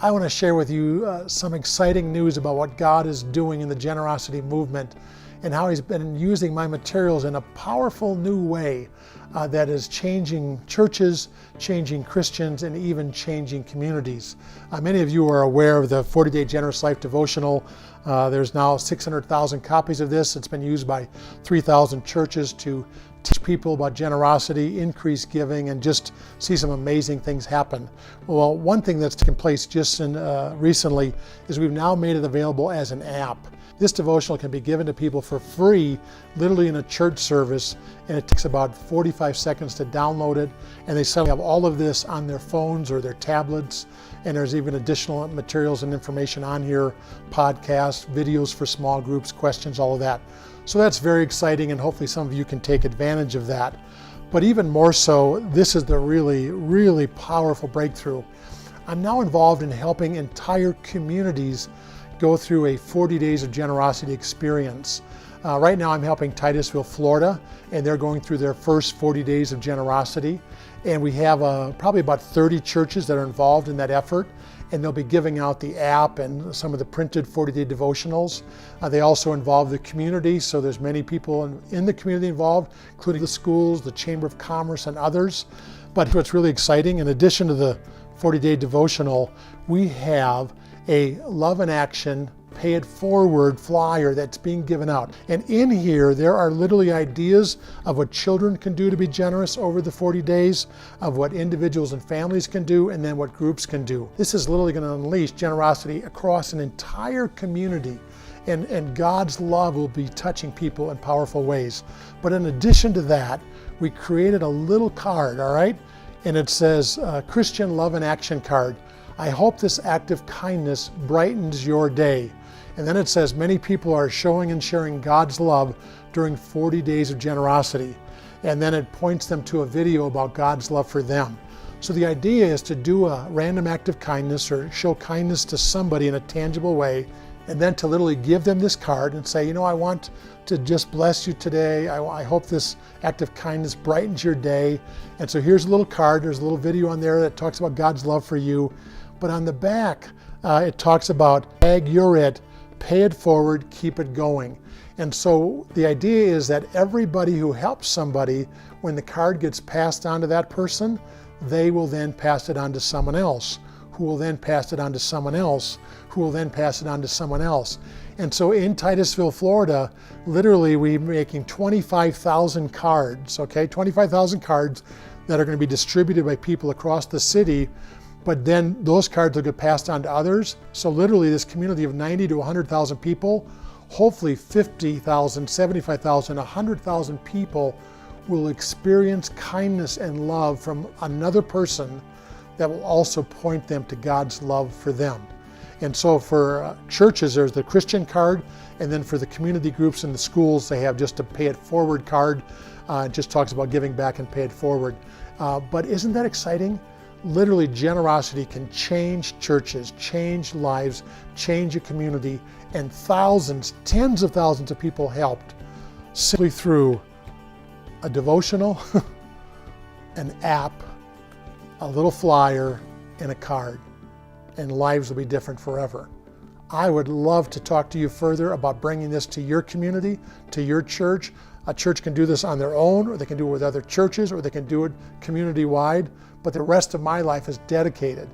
I want to share with you some exciting news about what God is doing in the generosity movement and how He's been using my materials in a powerful new way that is changing churches, changing Christians, and even changing communities. Many of you are aware of the 40-Day Generous Life Devotional. There's now 600,000 copies of this. It's been used by 3,000 churches to teach people about generosity, increase giving, and just see some amazing things happen. Well, one thing that's taken place just recently is we've now made it available as an app. This devotional can be given to people for free, literally in a church service, and it takes about 45 seconds to download it, and they suddenly have all of this on their phones or their tablets, and there's even additional materials and information on here, podcasts, videos for small groups, questions, all of that. So that's very exciting, and hopefully some of you can take advantage of that. But even more so, this is the really powerful breakthrough. I'm now involved in helping entire communities go through a 40 days of generosity experience. Right now I'm helping Titusville, Florida, and they're going through their first 40 days of generosity. And we have probably about 30 churches that are involved in that effort, and they'll be giving out the app and some of the printed 40-day devotionals. They also involve the community, so there's many people in the community involved, including the schools, the Chamber of Commerce, and others. But what's really exciting, in addition to the 40-day devotional, we have a Love in Action Pay It Forward flyer that's being given out. And in here, there are literally ideas of what children can do to be generous over the 40 days, of what individuals and families can do, and then what groups can do. This is literally going to unleash generosity across an entire community, and God's love will be touching people in powerful ways. But in addition to that, we created a little card, all right? And it says, Christian Love in Action card. I hope this act of kindness brightens your day. And then it says, many people are showing and sharing God's love during 40 days of generosity. And then it points them to a video about God's love for them. So the idea is to do a random act of kindness or show kindness to somebody in a tangible way, and then to literally give them this card and say, you know, I want to just bless you today. I hope this act of kindness brightens your day. And so here's a little card. There's a little video on there that talks about God's love for you. But on the back, it talks about tag you're it, pay it forward, keep it going. And so the idea is that everybody who helps somebody, when the card gets passed on to that person, they will then pass it on to someone else, who will then pass it on to someone else, who will then pass it on to someone else. And so in Titusville, Florida, literally we're making 25,000 cards, okay? 25,000 cards that are going to be distributed by people across the city. But then those cards will get passed on to others. So literally this community of 90 to 100,000 people, hopefully 50,000, 75,000, 100,000 people will experience kindness and love from another person that will also point them to God's love for them. And so for churches, there's the Christian card, and then for the community groups in the schools, they have just a Pay It Forward card. It just talks about giving back and pay it forward. But isn't that exciting? Literally, generosity can change churches, change lives, change a community, and thousands, tens of thousands of people helped simply through a devotional, an app, a little flyer, and a card. And lives will be different forever. I would love to talk to you further about bringing this to your community, to your church. A church can do this on their own, or they can do it with other churches, or they can do it community-wide. But the rest of my life is dedicated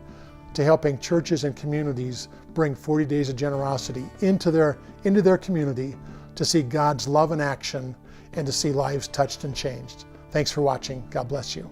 to helping churches and communities bring 40 days of generosity into their community, to see God's love in action and to see lives touched and changed. Thanks for watching. God bless you.